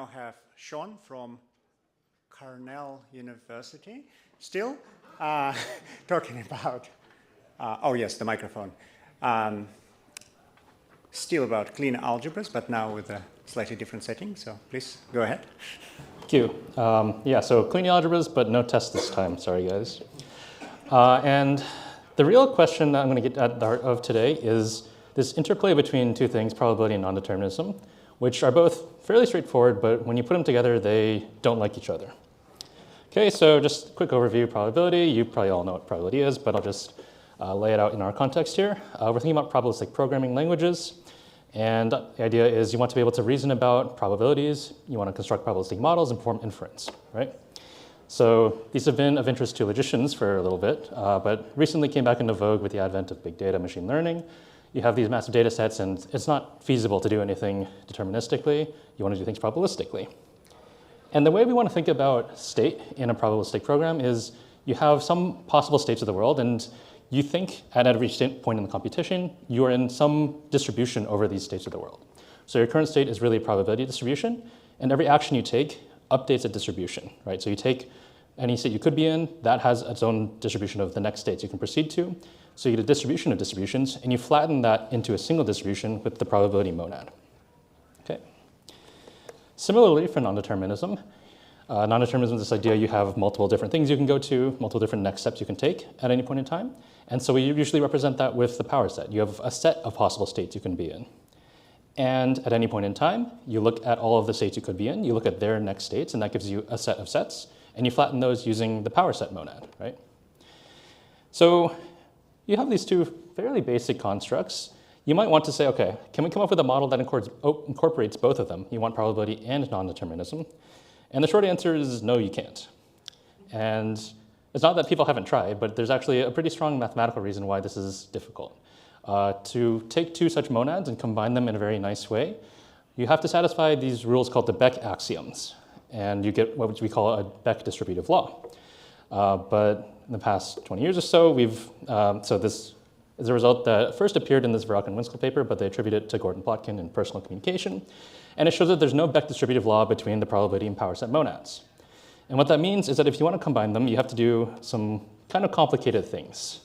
now have Shawn from Cornell University, still talking about, oh yes, the microphone, still about Kleene algebras, but now with a slightly different setting, so please go ahead. Thank you. Yeah, so Kleene algebras, but no test this time, sorry guys. And the real question that I'm going to get at the heart of today is this interplay between two things, probability and nondeterminism, which are both fairly straightforward, but when you put them together, they don't like each other. Okay, so just a quick overview of probability. You probably all know what probability is, but I'll just lay it out in our context here. We're thinking about probabilistic programming languages, and the idea is you want to be able to reason about probabilities, you want to construct probabilistic models and perform inference, right? So these have been of interest to logicians for a little bit, but recently came back into vogue with the advent of big data machine learning. You have these massive data sets, and it's not feasible to do anything deterministically. You want to do things probabilistically. And the way we want to think about state in a probabilistic program is you have some possible states of the world, and you think at every point in the computation, you are in some distribution over these states of the world. So your current state is really a probability distribution, and every action you take updates a distribution, right? So you take any state you could be in, that has its own distribution of the next states you can proceed to. So you get a distribution of distributions, and you flatten that into a single distribution with the probability monad. Okay. Similarly, for nondeterminism, nondeterminism is this idea you have multiple different things you can go to, multiple different next steps you can take at any point in time. And so we usually represent that with the power set. You have a set of possible states you can be in. And at any point in time, you look at all of the states you could be in, you look at their next states, and that gives you a set of sets, and you flatten those using the power set monad, right? So you have these two fairly basic constructs. You might want to say, okay, can we come up with a model that incorporates both of them? You want probability and nondeterminism. And the short answer is no, you can't. And it's not that people haven't tried, but there's actually a pretty strong mathematical reason why this is difficult. To take two such monads and combine them in a very nice way, you have to satisfy these rules called the Beck axioms. And you get what we call a Beck distributive law. But in the past 20 years or so, so this is a result that first appeared in this Varrock and Winskell paper, but they attribute it to Gordon Plotkin in Personal Communication. And it shows that there's no Beck distributive law between the probability and power set monads. And what that means is that if you want to combine them, you have to do some kind of complicated things.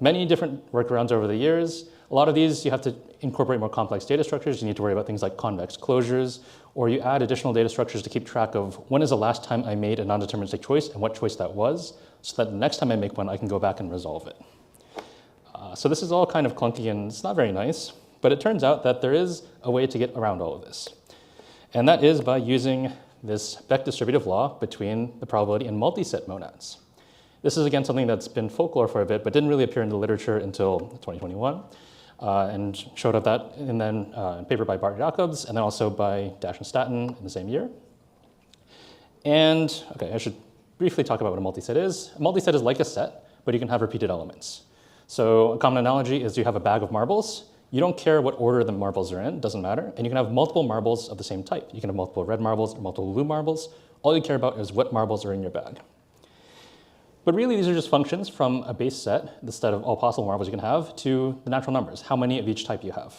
Many different workarounds over the years. A lot of these, you have to incorporate more complex data structures. You need to worry about things like convex closures, or you add additional data structures to keep track of when is the last time I made a non-deterministic choice and what choice that was, so that the next time I make one, I can go back and resolve it. So this is all kind of clunky and it's not very nice, but it turns out that there is a way to get around all of this. And that is by using this Beck distributive law between the probability and multiset monads. This is, again, something that's been folklore for a bit, but didn't really appear in the literature until 2021, and showed up that and then a paper by Bart Jacobs, and then also by Dash and Staten in the same year. And, okay, I should briefly talk about what a multiset is. A multiset is like a set, but you can have repeated elements. So a common analogy is you have a bag of marbles. You don't care what order the marbles are in, it doesn't matter. And you can have multiple marbles of the same type. You can have multiple red marbles or multiple blue marbles. All you care about is what marbles are in your bag. But really, these are just functions from a base set, the set of all possible marbles you can have, to the natural numbers, how many of each type you have.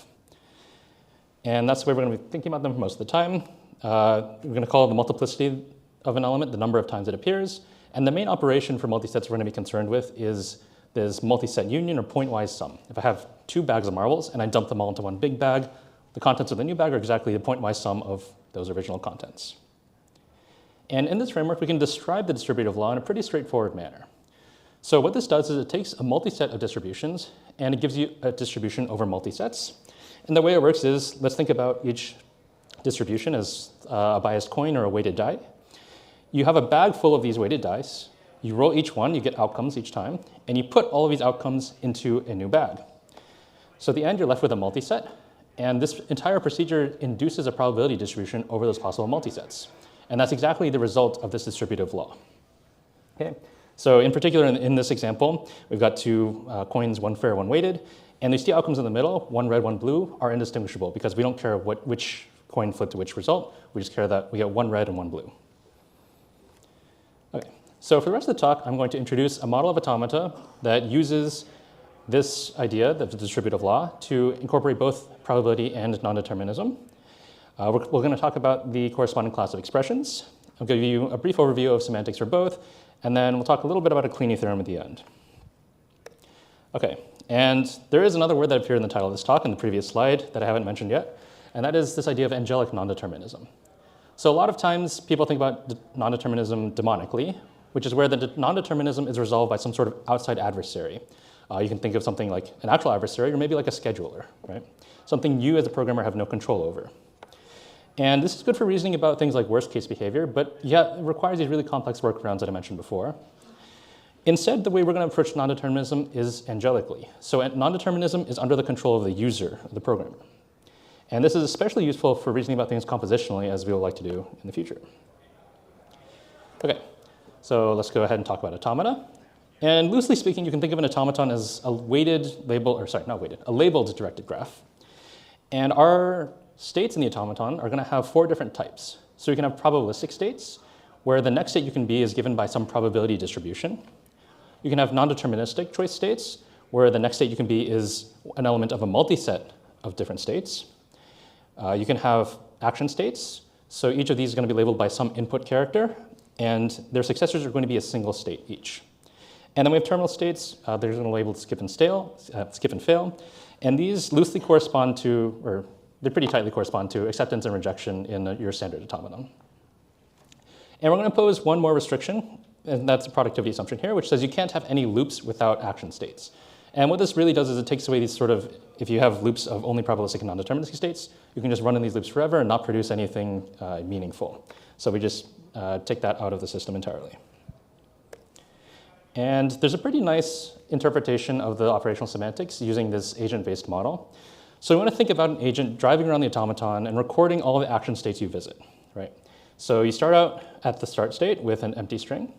And that's the way we're going to be thinking about them for most of the time. We're going to call the multiplicity of an element the number of times it appears. And the main operation for multisets we're going to be concerned with is this multiset union or pointwise sum. If I have two bags of marbles and I dump them all into one big bag, the contents of the new bag are exactly the pointwise sum of those original contents. And in this framework, we can describe the distributive law in a pretty straightforward manner. So what this does is it takes a multiset of distributions and it gives you a distribution over multisets. And the way it works is, let's think about each distribution as a biased coin or a weighted die. You have a bag full of these weighted dice. You roll each one, you get outcomes each time, and you put all of these outcomes into a new bag. So at the end, you're left with a multiset, and this entire procedure induces a probability distribution over those possible multisets. And that's exactly the result of this distributive law. Okay? So in particular, in this example, we've got two coins, one fair, one weighted, and these two outcomes in the middle, one red, one blue, are indistinguishable because we don't care which coin flipped to which result. We just care that we get one red and one blue. Okay. So for the rest of the talk, I'm going to introduce a model of automata that uses this idea, the distributive law, to incorporate both probability and nondeterminism. We're going to talk about the corresponding class of expressions. I'll give you a brief overview of semantics for both, and then we'll talk a little bit about a Kleene theorem at the end. Okay, and there is another word that appeared in the title of this talk in the previous slide that I haven't mentioned yet, and that is this idea of angelic nondeterminism. So a lot of times people think about nondeterminism demonically, which is where the nondeterminism is resolved by some sort of outside adversary. You can think of something like an actual adversary or maybe like a scheduler, right? Something you as a programmer have no control over. And this is good for reasoning about things like worst case behavior, but yet it requires these really complex workarounds that I mentioned before. Instead, the way we're going to approach nondeterminism is angelically. So nondeterminism is under the control of the user, of the programmer. And this is especially useful for reasoning about things compositionally, as we will like to do in the future. Okay, so let's go ahead and talk about automata. And loosely speaking, you can think of an automaton as a weighted label, or sorry, not weighted, a labeled directed graph. And our states in the automaton are going to have 4 different types. So you can have probabilistic states, where the next state you can be is given by some probability distribution. You can have non-deterministic choice states, where the next state you can be is an element of a multiset of different states. You can have action states. So each of these is going to be labeled by some input character, and their successors are going to be a single state each. And then we have terminal states. They're going to label skip and fail. And these loosely correspond to, or they pretty tightly correspond to acceptance and rejection in your standard automaton. And we're going to pose one more restriction, and that's a productivity assumption here, which says you can't have any loops without action states. And what this really does is it takes away these sort of, if you have loops of only probabilistic and non-deterministic states, you can just run in these loops forever and not produce anything meaningful. So we just take that out of the system entirely. And there's a pretty nice interpretation of the operational semantics using this agent-based model. So we want to think about an agent driving around the automaton and recording all the action states you visit, right? So you start out at the start state with an empty string.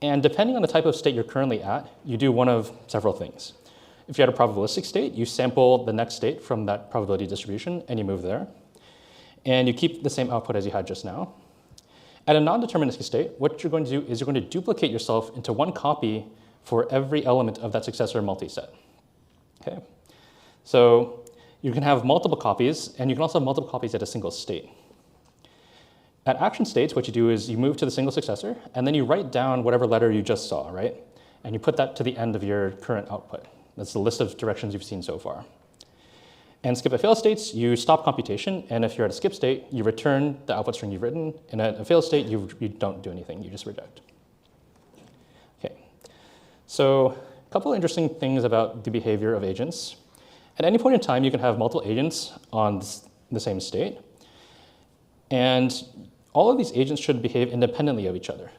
And depending on the type of state you're currently at, you do one of several things. If you had a probabilistic state, you sample the next state from that probability distribution and you move there. And you keep the same output as you had just now. At a non-deterministic state, what you're going to do is you're going to duplicate yourself into one copy for every element of that successor multiset. Okay? So you can have multiple copies, and you can also have multiple copies at a single state. At action states, what you do is you move to the single successor, and then you write down whatever letter you just saw, right? And you put that to the end of your current output. That's the list of directions you've seen so far. And skip and fail states, you stop computation, and if you're at a skip state, you return the output string you've written, and at a fail state, you don't do anything, you just reject. Okay, so a couple of interesting things about the behavior of agents. At any point in time, you can have multiple agents on the same state, and all of these agents should behave independently of each other.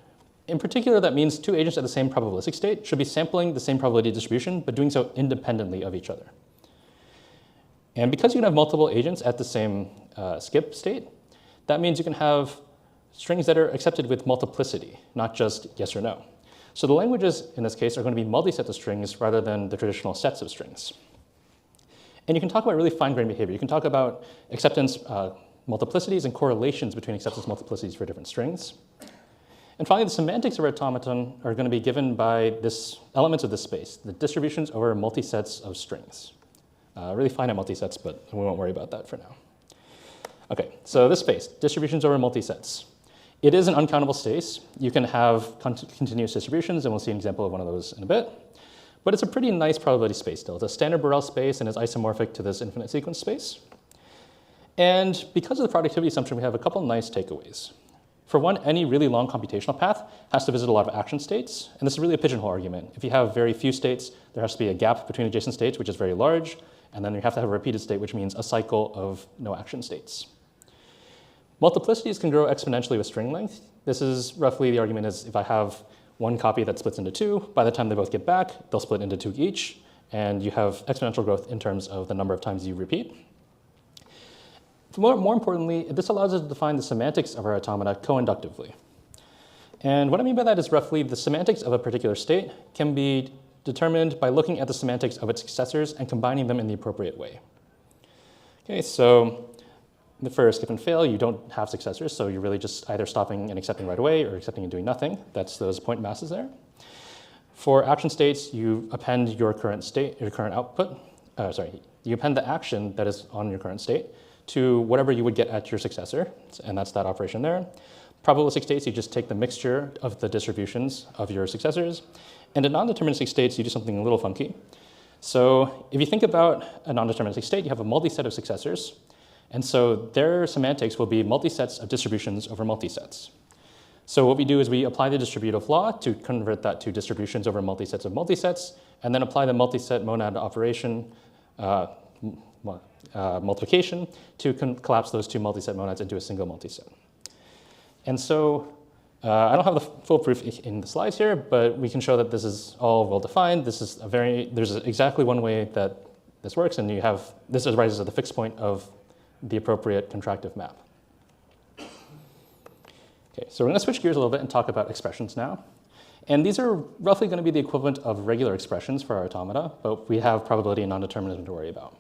In particular, that means 2 agents at the same probabilistic state should be sampling the same probability distribution, but doing so independently of each other. And because you can have multiple agents at the same skip state, that means you can have strings that are accepted with multiplicity, not just yes or no. So the languages in this case are going to be multisets of strings rather than the traditional sets of strings. And you can talk about really fine-grained behavior. You can talk about acceptance multiplicities and correlations between acceptance multiplicities for different strings. And finally, the semantics of our automaton are going to be given by this elements of this space, the distributions over multisets of strings. Really finite multisets, but we won't worry about that for now. Okay, so this space, distributions over multisets. It is an uncountable space. You can have continuous distributions, and we'll see an example of one of those in a bit. But it's a pretty nice probability space still. It's a standard Borel space, and it's isomorphic to this infinite sequence space. And because of the productivity assumption, we have a couple nice takeaways. For one, any really long computational path has to visit a lot of action states, and this is really a pigeonhole argument. If you have very few states, there has to be a gap between adjacent states, which is very large, and then you have to have a repeated state, which means a cycle of no action states. Multiplicities can grow exponentially with string length. This is roughly the argument is if I have one copy that splits into 2, by the time they both get back, they'll split into 2 each, and you have exponential growth in terms of the number of times you repeat. More importantly, this allows us to define the semantics of our automata co-inductively. And what I mean by that is roughly the semantics of a particular state can be determined by looking at the semantics of its successors and combining them in the appropriate way. Okay, so for skip and fail, you don't have successors, so you're really just either stopping and accepting right away or accepting and doing nothing. That's those point masses there. For action states, you append your current state, your current output. You append the action that is on your current state to whatever you would get at your successor, and that's that operation there. Probabilistic states, you just take the mixture of the distributions of your successors. And in non-deterministic states, you do something a little funky. So if you think about a non-deterministic state, you have a multiset of successors. And so their semantics will be multisets of distributions over multisets. So what we do is we apply the distributive law to convert that to distributions over multisets of multisets, and then apply the multiset monad operation multiplication to collapse those two multiset monads into a single multiset. And so I don't have the full proof in the slides here, but we can show that this is all well defined. This is there's exactly one way that this works, and this arises at the fixed point of the appropriate contractive map. Okay, so we're going to switch gears a little bit and talk about expressions now. And these are roughly going to be the equivalent of regular expressions for our automata, but we have probability and non-determinism to worry about.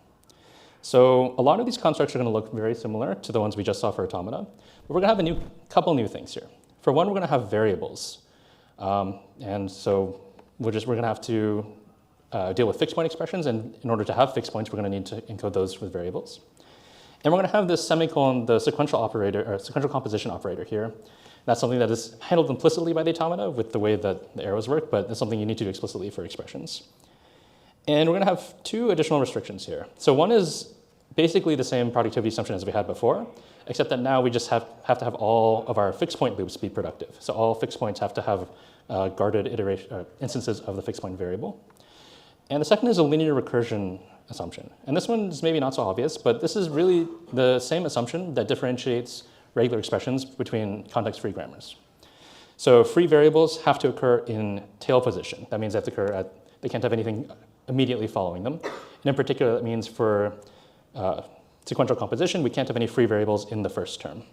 So a lot of these constructs are going to look very similar to the ones we just saw for automata, but we're going to have a couple new things here. For one, we're going to have variables. And so we're going to have to deal with fixed point expressions, and in order to have fixed points, we're going to need to encode those with variables. And we're going to have this semicolon, the sequential operator, or sequential composition operator here. That's something that is handled implicitly by the automata with the way that the arrows work, but it's something you need to do explicitly for expressions. And we're going to have two additional restrictions here. So one is basically the same productivity assumption as we had before, except that now we just have to have all of our fixed point loops be productive. So all fixed points have to have guarded instances of the fixed point variable. And the second is a linear recursion assumption. And this one is maybe not so obvious, but this is really the same assumption that differentiates regular expressions between context-free grammars. So free variables have to occur in tail position. That means they have to occur they can't have anything immediately following them. And in particular, that means for sequential composition, we can't have any free variables in the first term.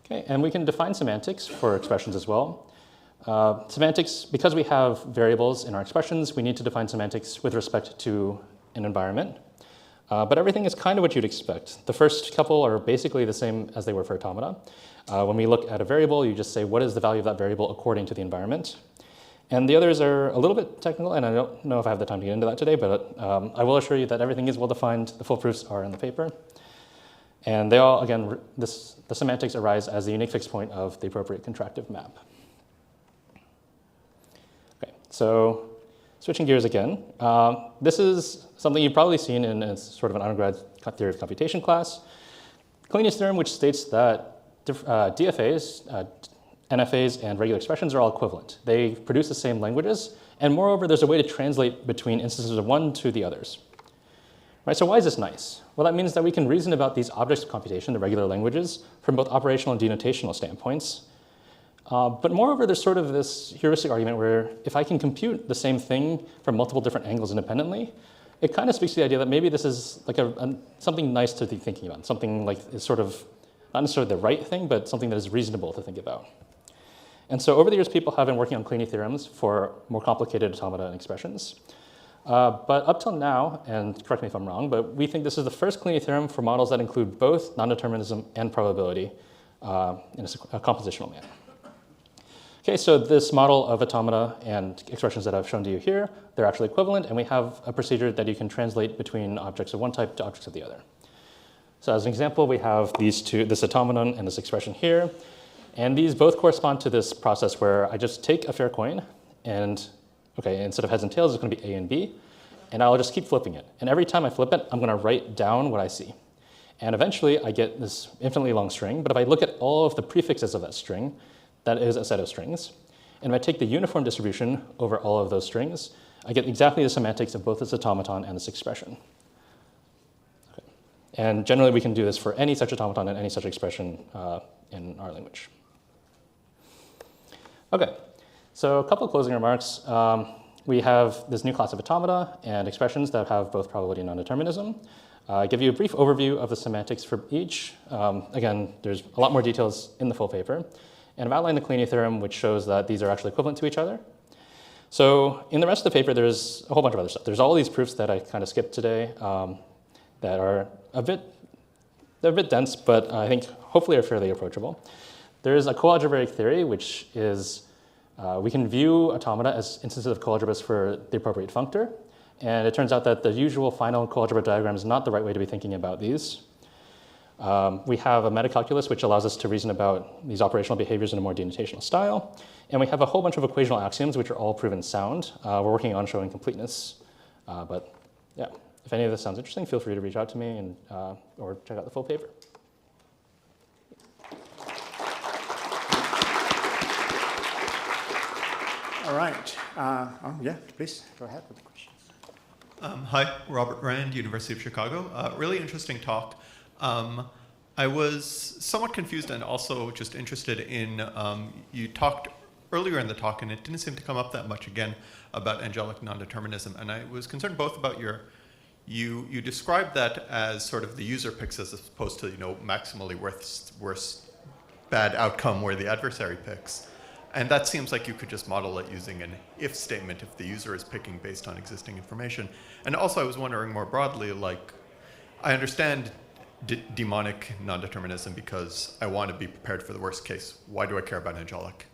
Okay, and we can define semantics for expressions as well. Semantics, because we have variables in our expressions, we need to define semantics with respect to an environment. But everything is kind of what you'd expect. The first couple are basically the same as they were for automata. When we look at a variable, you just say, what is the value of that variable according to the environment? And the others are a little bit technical, and I don't know if I have the time to get into that today, but I will assure you that everything is well defined. The full proofs are in the paper. And they all, again, the semantics arise as the unique fixed point of the appropriate contractive map. Okay, so switching gears again, this is something you've probably seen in sort of an undergrad theory of computation class. Kleine's theorem, which states that DFAs, NFAs, and regular expressions are all equivalent. They produce the same languages, and moreover, there's a way to translate between instances of one to the others. Right, so why is this nice? Well, that means that we can reason about these objects of computation, the regular languages, from both operational and denotational standpoints. But moreover, there's sort of this heuristic argument where if I can compute the same thing from multiple different angles independently, it kind of speaks to the idea that maybe this is like something nice to be thinking about, something like is sort of not necessarily the right thing, but something that is reasonable to think about. And so over the years, people have been working on Kleene theorems for more complicated automata and expressions. But up till now, and correct me if I'm wrong, but we think this is the first Kleene theorem for models that include both non-determinism and probability in a compositional manner. Okay, so this model of automata and expressions that I've shown to you here, they're actually equivalent, and we have a procedure that you can translate between objects of one type to objects of the other. So as an example, we have this automaton and this expression here, and these both correspond to this process where I just take a fair coin, and instead of heads and tails, it's going to be A and B, and I'll just keep flipping it. And every time I flip it, I'm going to write down what I see. And eventually, I get this infinitely long string, but if I look at all of the prefixes of that string, that is a set of strings. And if I take the uniform distribution over all of those strings, I get exactly the semantics of both this automaton and this expression. Okay. And generally, we can do this for any such automaton and any such expression in our language. Okay, so a couple of closing remarks. We have this new class of automata and expressions that have both probability and non-determinism. I give you a brief overview of the semantics for each. Again, there's a lot more details in the full paper. And I've outlined the Kleene theorem, which shows that these are actually equivalent to each other. So in the rest of the paper, there's a whole bunch of other stuff. There's all these proofs that I kind of skipped today that are they're a bit dense, but I think hopefully are fairly approachable. There is a coalgebraic theory, which is we can view automata as instances of coalgebras for the appropriate functor. And it turns out that the usual final coalgebra diagram is not the right way to be thinking about these. We have a metacalculus, which allows us to reason about these operational behaviors in a more denotational style. And we have a whole bunch of equational axioms, which are all proven sound. We're working on showing completeness. But yeah, if any of this sounds interesting, feel free to reach out to me and, or check out the full paper. All right. Yeah, please go ahead with the questions. Hi, Robert Rand, University of Chicago. Really interesting talk. I was somewhat confused and also just interested in, you talked earlier in the talk, and it didn't seem to come up that much again, about angelic nondeterminism. And I was concerned both about you described that as sort of the user picks as opposed to, maximally worst bad outcome where the adversary picks. And that seems like you could just model it using an if statement if the user is picking based on existing information. And also I was wondering more broadly, like, I understand demonic nondeterminism because I want to be prepared for the worst case. Why do I care about angelic?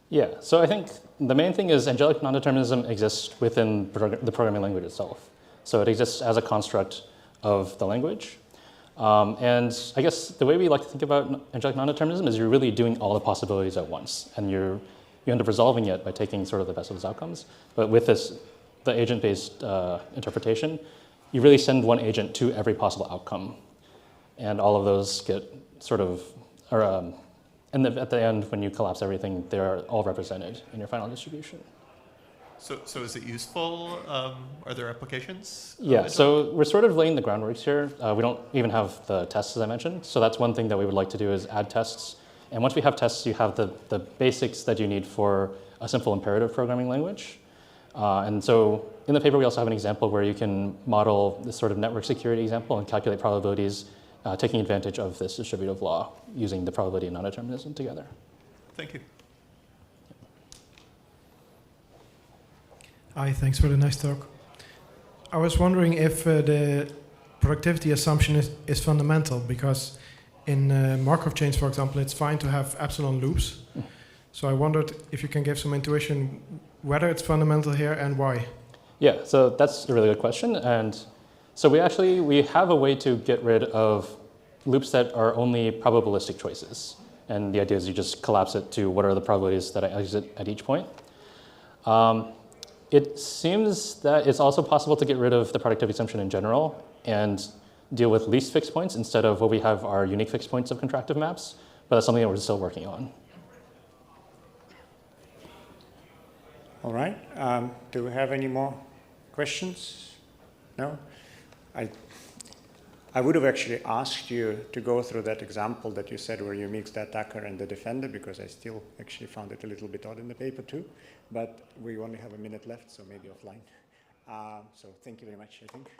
Yeah, so I think the main thing is angelic nondeterminism exists within the programming language itself. So it exists as a construct of the language. And I guess the way we like to think about angelic nondeterminism is you're really doing all the possibilities at once, and you end up resolving it by taking sort of the best of those outcomes. But with the agent-based interpretation, you really send one agent to every possible outcome, and all of those get sort of, and at the end, when you collapse everything, they're all represented in your final distribution. So is it useful? Are there applications? Yeah, so we're sort of laying the groundwork here. We don't even have the tests, as I mentioned. So that's one thing that we would like to do is add tests. And once we have tests, you have the basics that you need for a simple imperative programming language. And so in the paper, we also have an example where you can model this sort of network security example and calculate probabilities, taking advantage of this distributive law using the probability and nondeterminism together. Thank you. Hi, thanks for the nice talk. I was wondering if the productivity assumption is fundamental, because in Markov chains, for example, it's fine to have epsilon loops. So I wondered if you can give some intuition whether it's fundamental here and why. Yeah, so that's a really good question. And so we have a way to get rid of loops that are only probabilistic choices. And the idea is you just collapse it to what are the probabilities that I exit at each point. It seems that it's also possible to get rid of the productivity assumption in general and deal with least fixed points instead of what we have are unique fixed points of contractive maps, but that's something that we're still working on. All right. Do we have any more questions? No? I would have actually asked you to go through that example that you said where you mix the attacker and the defender, because I still actually found it a little bit odd in the paper too. But we only have a minute left, so maybe offline. So thank you very much, I think.